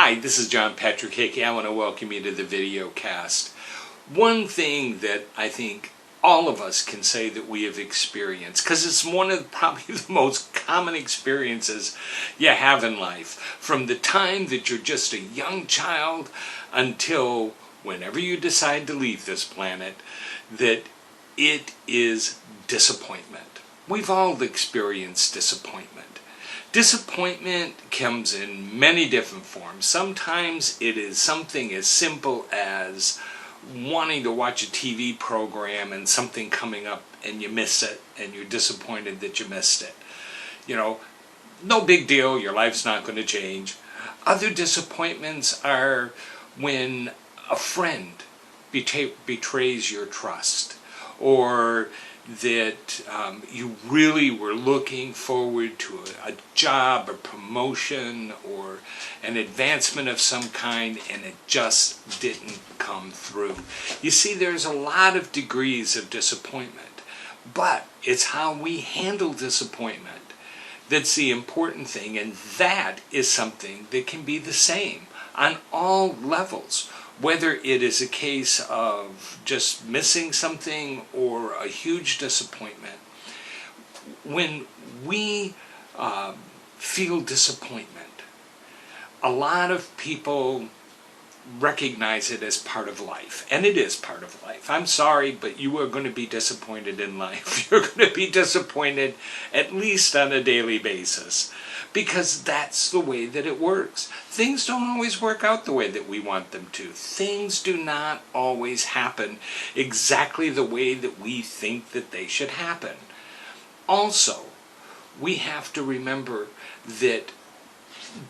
Hi, this is John Patrick Hickey. I want to welcome you to the Videocast. One thing that I think all of us can say that we have experienced, because it's one of probably the most common experiences you have in life, from the time that you're just a young child until whenever you decide to leave this planet, that it is disappointment. We've all experienced disappointment. Disappointment comes in many different forms. Sometimes it is something as simple as wanting to watch a TV program and something coming up and you miss it and you're disappointed that you missed it. You know, no big deal, your life's not going to change. Other disappointments are when a friend betrays your trust, or that you really were looking forward to a job or promotion or an advancement of some kind and it just didn't come through. You see, there's a lot of degrees of disappointment, but it's how we handle disappointment that's the important thing, and that is something that can be the same on all levels. Whether it is a case of just missing something or a huge disappointment, when we feel disappointment, a lot of people recognize it as part of life, and it is part of life. I'm sorry, but you are going to be disappointed in life. You're going to be disappointed at least on a daily basis, because that's the way that it works. Things don't always work out the way that we want them to. Things do not always happen exactly the way that we think that they should happen. Also, we have to remember that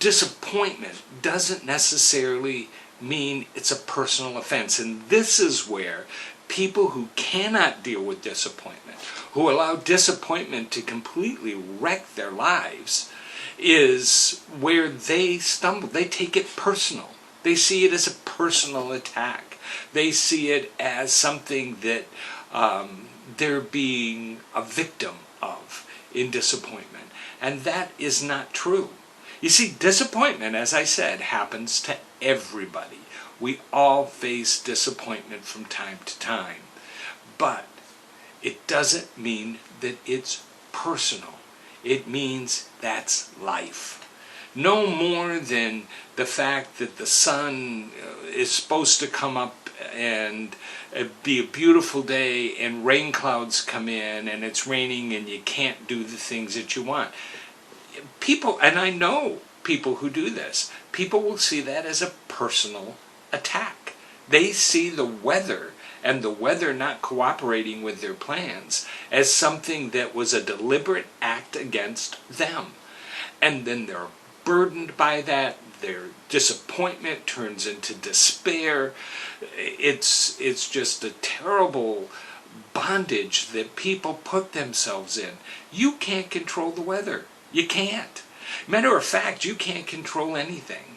disappointment doesn't necessarily mean it's a personal offense. And this is where people who cannot deal with disappointment, who allow disappointment to completely wreck their lives, is where they stumble. They take it personal. They see it as a personal attack. They see it as something that they're being a victim of in disappointment. And that is not true. You see, disappointment, as I said, happens to everybody. We all face disappointment from time to time. But it doesn't mean that it's personal. It means that's life. No more than the fact that the sun is supposed to come up and be a beautiful day and rain clouds come in and it's raining and you can't do the things that you want. People, and I know people who do this, people will see that as a personal attack. They see the weather and the weather not cooperating with their plans as something that was a deliberate act against them. And then they're burdened by that. Their disappointment turns into despair. It's just a terrible bondage that people put themselves in. You can't control the weather. You can't. Matter of fact, you can't control anything.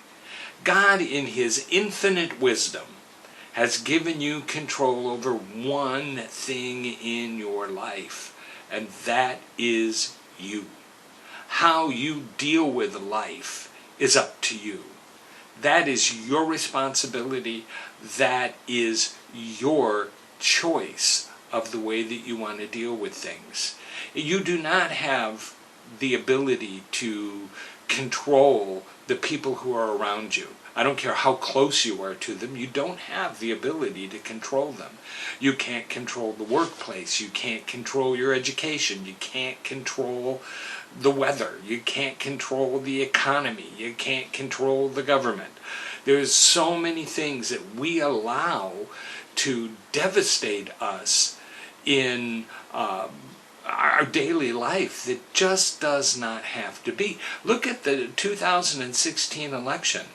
God, in His infinite wisdom, has given you control over one thing in your life, and that is you. How you deal with life is up to you. That is your responsibility. That is your choice of the way that you want to deal with things. You do not have the ability to control the people who are around you. I don't care how close you are to them, you don't have the ability to control them. You can't control the workplace, you can't control your education, you can't control the weather, you can't control the economy, you can't control the government. There's so many things that we allow to devastate us in our daily life that just does not have to be. Look at the 2016 election,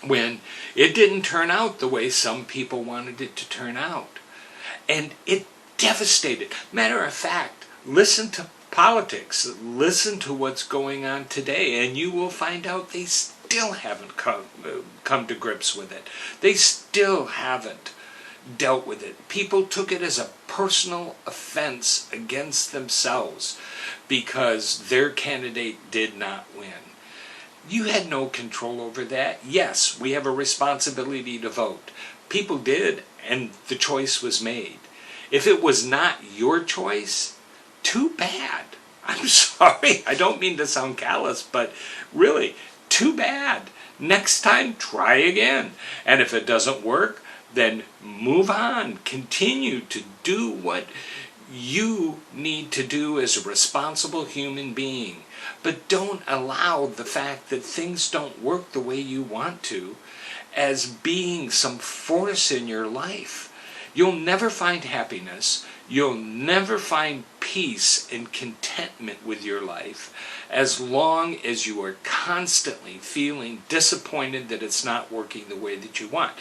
when it didn't turn out the way some people wanted it to turn out. And it devastated. Matter of fact, listen to politics, listen to what's going on today, and you will find out they still haven't come to grips with it. They still haven't dealt with it. People took it as a personal offense against themselves because their candidate did not win. You had no control over that. Yes, we have a responsibility to vote. People did, and the choice was made. If it was not your choice, too bad. I'm sorry, I don't mean to sound callous, but really, too bad. Next time, try again. And if it doesn't work, then move on. Continue to do what you need to do as a responsible human being. But don't allow the fact that things don't work the way you want to as being some force in your life. You'll never find happiness. You'll never find peace and contentment with your life as long as you are constantly feeling disappointed that it's not working the way that you want.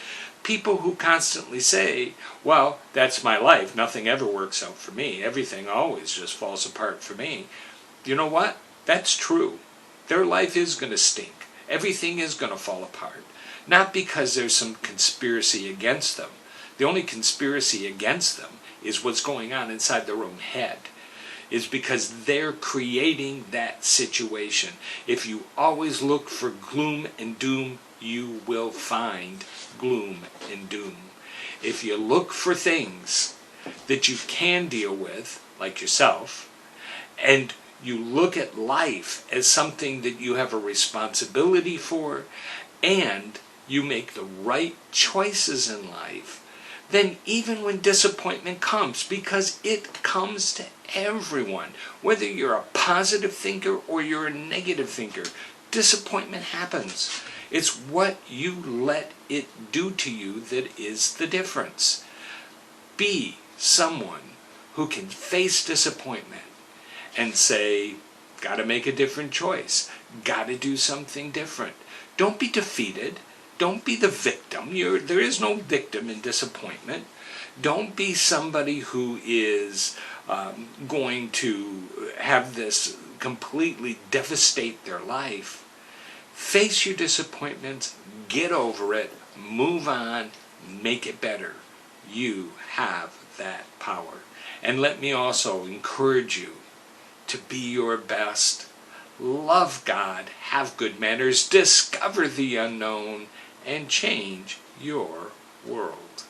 People who constantly say, well, that's my life, nothing ever works out for me, everything always just falls apart for me. You know what? That's true. Their life is going to stink. Everything is going to fall apart. Not because there's some conspiracy against them. The only conspiracy against them is what's going on inside their own head. Is because they're creating that situation. If you always look for gloom and doom, you will find gloom and doom. If you look for things that you can deal with, like yourself, and you look at life as something that you have a responsibility for, and you make the right choices in life, then even when disappointment comes, because it comes to everyone, whether you're a positive thinker or you're a negative thinker, disappointment happens. It's what you let it do to you that is the difference. Be someone who can face disappointment and say, gotta make a different choice, gotta do something different. Don't be defeated. Don't be the victim. There is no victim in disappointment. Don't be somebody who is going to have this completely devastate their life. Face your disappointments, get over it, move on, make it better. You have that power. And let me also encourage you to be your best. Love God, have good manners, discover the unknown, and change your world.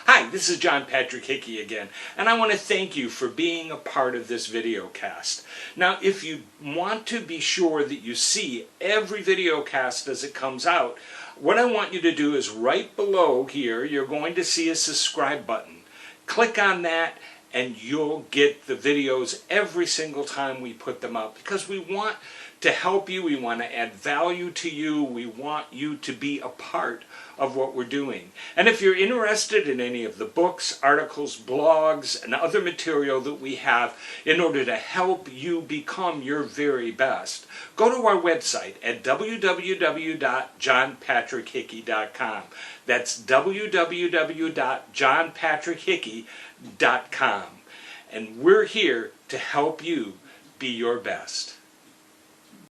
Hi, this is John Patrick Hickey again, and I want to thank you for being a part of this videocast. Now, if you want to be sure that you see every videocast as it comes out, what I want you to do is right below here, you're going to see a subscribe button. Click on that and you'll get the videos every single time we put them up, because we want to help you, we want to add value to you, we want you to be a part of what we're doing. And if you're interested in any of the books, articles, blogs, and other material that we have in order to help you become your very best, go to our website at www.johnpatrickhickey.com. That's www.johnpatrickhickey.com. And we're here to help you be your best.